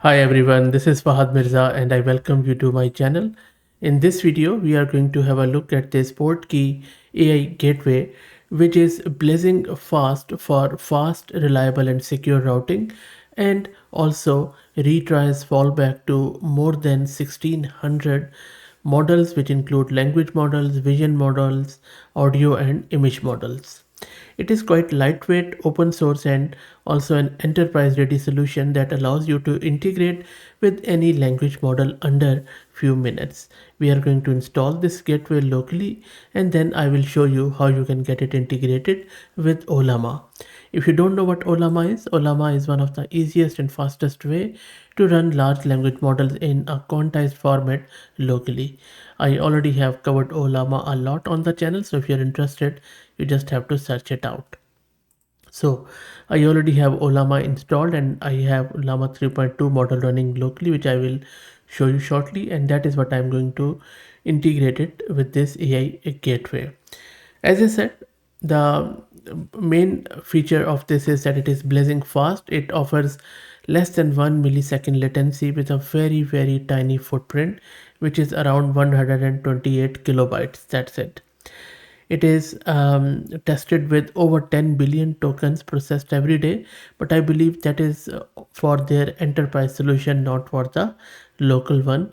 Hi everyone, this is Fahad Mirza and I welcome you to my channel. In this video, we are going to have a look at this Portkey AI gateway, which is blazing fast for fast, reliable and secure routing, and also retries fallback to more than 1600 models, which include language models, vision models, audio and image models. It is quite lightweight, open source, and also an enterprise ready solution that allows you to integrate with any language model under few minutes. We are going to install this gateway locally and then I will show you how you can get it integrated with Ollama. If you don't know what Ollama is one of the easiest and fastest way to run large language models in a quantized format locally. I already have covered Ollama a lot on the channel, so if you're interested, you just have to search it out. So I already have Ollama installed and I have Llama 3.2 model running locally, which I will show you shortly, and that is what I'm going to integrate it with this AI gateway. As I said, the main feature of this is that it is blazing fast. It offers less than 1 millisecond latency with a very tiny footprint, which is around 128 kilobytes. That's it. It is tested with over 10 billion tokens processed every day, but I believe that is for their enterprise solution, not for the local one.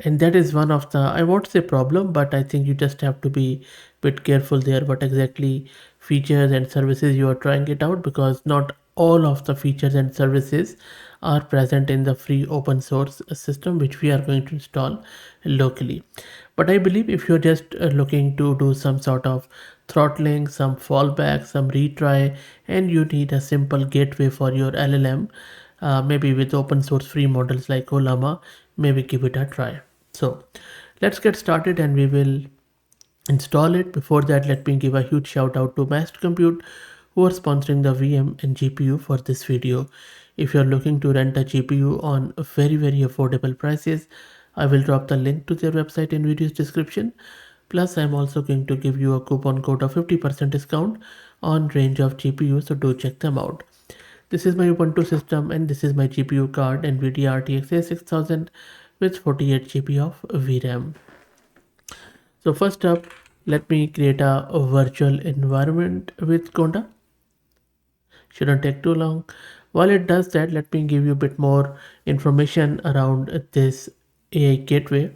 And that is one of the, I won't say problem, but I think you just have to be a bit careful there what exactly features and services you are trying it out, because not all of the features and services are present in the free open source system which we are going to install locally. But I believe if you're just looking to do some sort of throttling, some fallback, some retry, and you need a simple gateway for your LLM, maybe with open source free models like Ollama, maybe give it a try. So let's get started and we will install it. Before that, let me give a huge shout out to Master Compute who are sponsoring the VM and GPU for this video. If you're looking to rent a GPU on very affordable prices, I will drop the link to their website in video's description. Plus, I'm also going to give you a coupon code of 50% discount on range of GPUs, so do check them out. This is my Ubuntu system and this is my GPU card NVIDIA RTX A6000 with 48 GB of VRAM. So first up, let me create a virtual environment with Conda. Shouldn't take too long. While it does that, let me give you a bit more information around this AI gateway.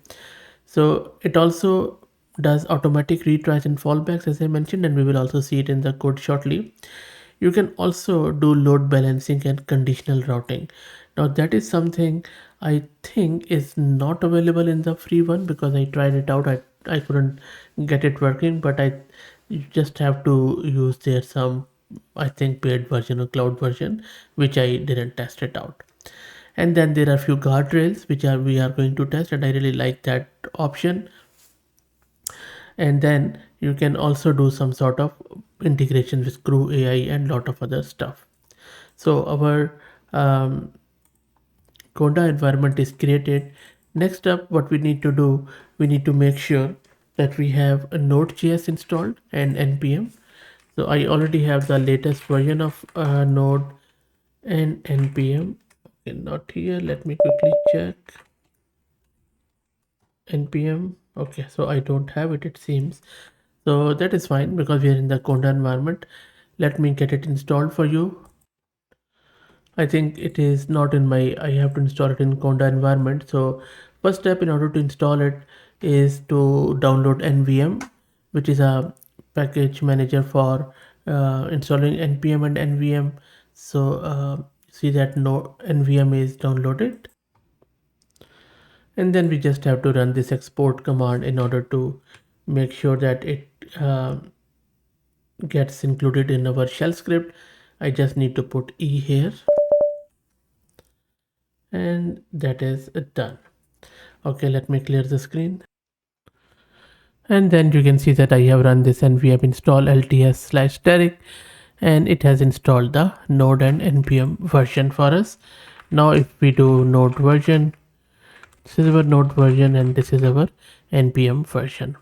So it also does automatic retries and fallbacks as I mentioned, and we will also see it in the code shortly. You can also do load balancing and conditional routing. Now that is something I think is not available in the free one because I tried it out. I couldn't get it working, but you just have to use there some, I think, paid version or cloud version, which I didn't test it out. And then there are few guardrails which are we are going to test, and I really like that option. And then you can also do some sort of integration with Crew AI and lot of other stuff. So our Conda environment is created. Next up, what we need to do, we need to make sure that we have a Node.js installed and NPM. So I already have the latest version of Node and NPM. Okay, not here. Let me quickly check. NPM. Okay, so I don't have it, it seems. So that is fine because we are in the Conda environment. Let me get it installed for you. I think it is not in my, I have to install it in Conda environment. So first step in order to install it is to download NVM, which is a package manager for installing NPM and NVM. So see that no NVM is downloaded. And then we just have to run this export command in order to make sure that it gets included in our shell script. I just need to put E here. And that is done. Okay, let me clear the screen. And then you can see that I have run this npm install lts/Derek and it has installed the node and npm version for us. Now if we do node version, this is our node version and this is our npm version.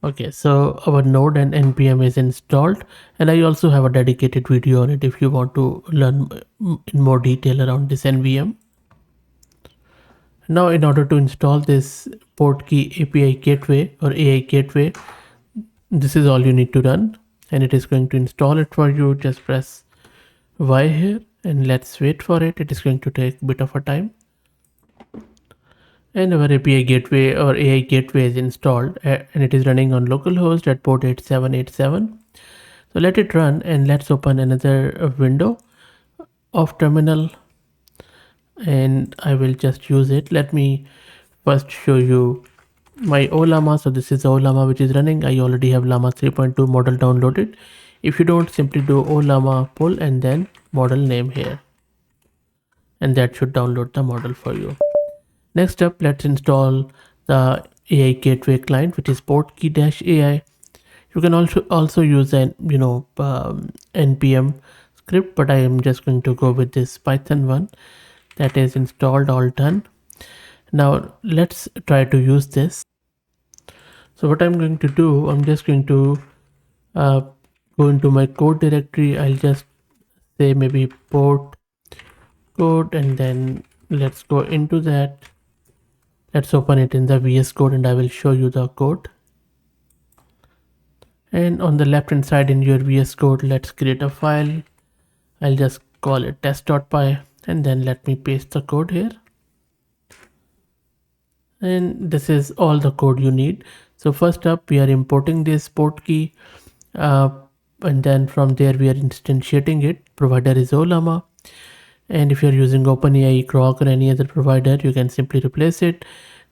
Okay, so our node and npm is installed, and I also have a dedicated video on it if you want to learn in more detail around this nvm. Now in order to install this Portkey API gateway or AI gateway, this is all you need to run, and it is going to install it for you. Just press Y here and let's wait for it. It is going to take a bit of a time. And our API gateway or AI gateway is installed, and it is running on localhost at port 8787. So let it run, and let's open another window of terminal, and I will just use it. Let me first show you my Ollama. So this is Ollama which is running. I already have Llama 3.2 model downloaded. If you don't, simply do Ollama pull and then model name here, and that should download the model for you. Next up, let's install the AI gateway client, which is Portkey-AI. You can also use an NPM script, but I am just going to go with this Python one. That is installed, all done. Now let's try to use this. So what I'm going to do, I'm just going to go into my code directory. I'll just say maybe port code, and then let's go into that. Let's open it in the VS Code, and I will show you the code. And on the left hand side in your VS Code, let's create a file. I'll just call it test.py, and then let me paste the code here. And this is all the code you need. So first up, we are importing this Portkey, and then from there we are instantiating it. Provider is Ollama. And if you're using OpenAI, Grok, or any other provider, you can simply replace it.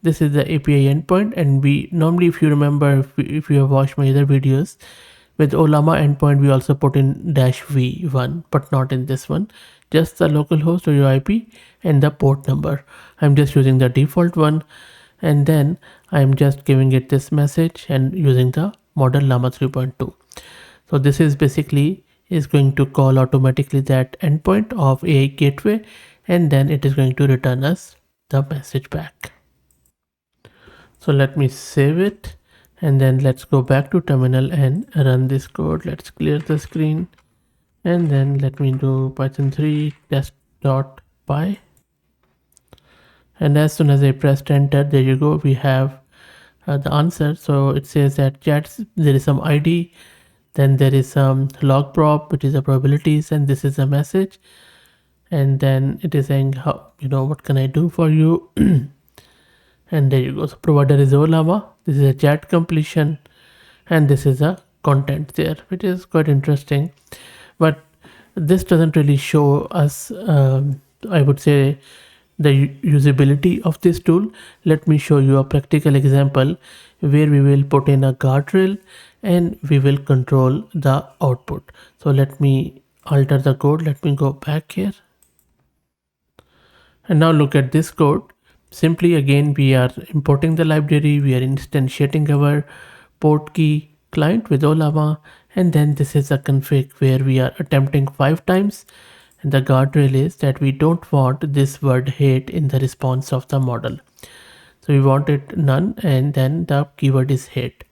This is the API endpoint, and we normally, if you remember, if you have watched my other videos, with Ollama endpoint we also put in -v1, but not in this one. Just the local host or your IP and the port number. I'm just using the default one, and then I'm just giving it this message and using the model Llama 3.2. So this is basically is going to call automatically that endpoint of AI gateway, and then it is going to return us the message back. So let me save it, and then let's go back to terminal and run this code. Let's clear the screen, and then let me do Python 3 test.py. And as soon as I pressed enter, there you go, we have the answer. So it says that chats, there is some ID, then there is some log prop, which is the probabilities, and this is a message. And then it is saying, how, what can I do for you? And there you go. So provider is Ollama. This is a chat completion, and this is a content there, which is quite interesting. But this doesn't really show us, I would say, the usability of this tool. Let me show you a practical example where we will put in a guardrail and we will control the output. So let me alter the code. Let me go back here. And now look at this code. Simply again, we are importing the library, we are instantiating our Portkey client with Ollama, and then this is a config where we are attempting 5 times, and the guardrail is that we don't want this word hate in the response of the model. So we want it none, and then the keyword is hate.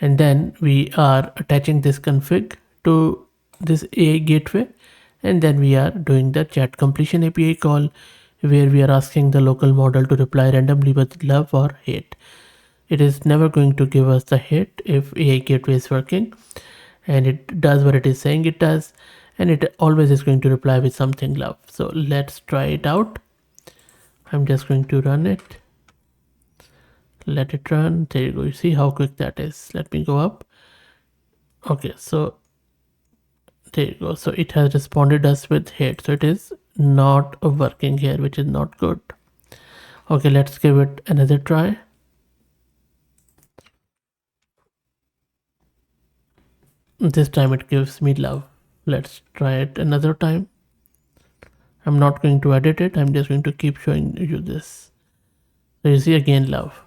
And then we are attaching this config to this AI gateway, and then we are doing the chat completion API call where we are asking the local model to reply randomly with love or hate. It is never going to give us the hate if AI gateway is working, and it does what it is saying it does, and it always is going to reply with something love. So let's try it out. I'm just going to run it. Let it run. There you go. You see how quick that is. Let me go up. Okay, so there you go. So it has responded us with hate. So it is not working here, which is not good. Okay, let's give it another try. This time it gives me love. Let's try it another time. I'm not going to edit it. I'm just going to keep showing you this. So you see again love.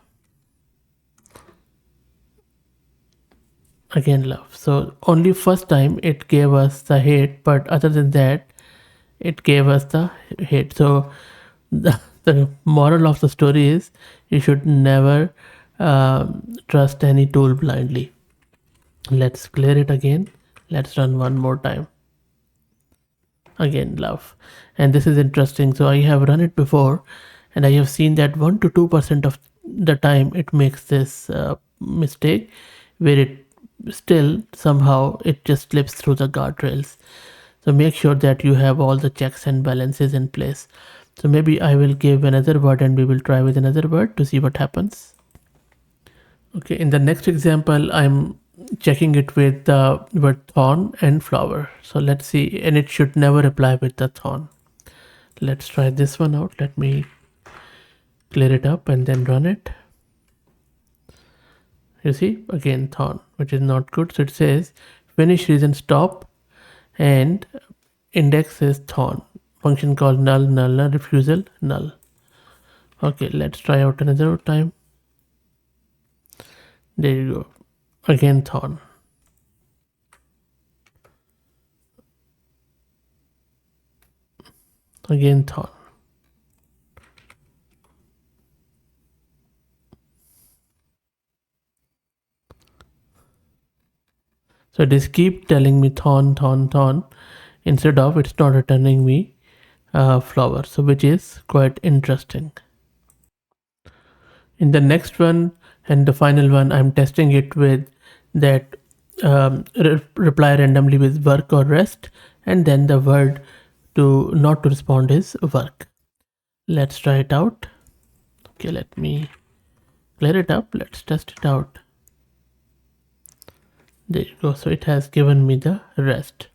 Again love. So only first time it gave us the hate, but other than that, it gave us the hate. So the moral of the story is you should never trust any tool blindly. Let's clear it again. Let's run one more time. Again love. And this is interesting. So I have run it before, and I have seen that 1 to 2% of the time it makes this mistake where it still somehow it just slips through the guardrails. So make sure that you have all the checks and balances in place. So maybe I will give another word and we will try with another word to see what happens. Okay, in the next example, I'm checking it with the word thorn and flower. So let's see, and it should never apply with the thorn. Let's try this one out. Let me clear it up and then run it. You see, again thorn, which is not good. So it says finish reason stop and index is thorn. Function called null, refusal, null. Okay, let's try out another time. There you go. Again thorn. Again thorn. So this keep telling me thorn instead of it's not returning me flower. So which is quite interesting. In the next one and the final one, I'm testing it with that reply randomly with work or rest, and then the word to not to respond is work. Let's try it out. Okay, let me clear it up. Let's test it out. There you go. So it has given me the rest.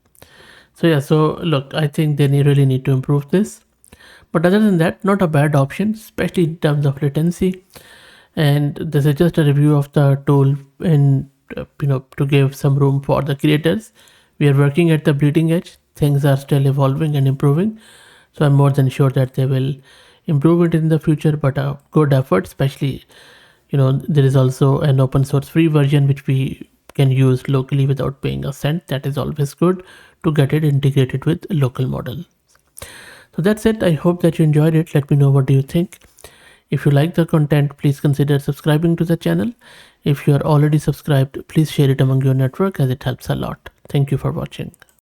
So yeah, so look, I think they really need to improve this. But other than that, not a bad option, especially in terms of latency. And this is just a review of the tool and to give some room for the creators. We are working at the bleeding edge. Things are still evolving and improving. So I'm more than sure that they will improve it in the future, but a good effort, especially, there is also an open source free version which we can use locally without paying a cent. That is always good to get it integrated with local model. So that's it. I hope that you enjoyed it. Let me know what do you think. If you like the content, please consider subscribing to the channel. If you are already subscribed, please share it among your network as it helps a lot. Thank you for watching.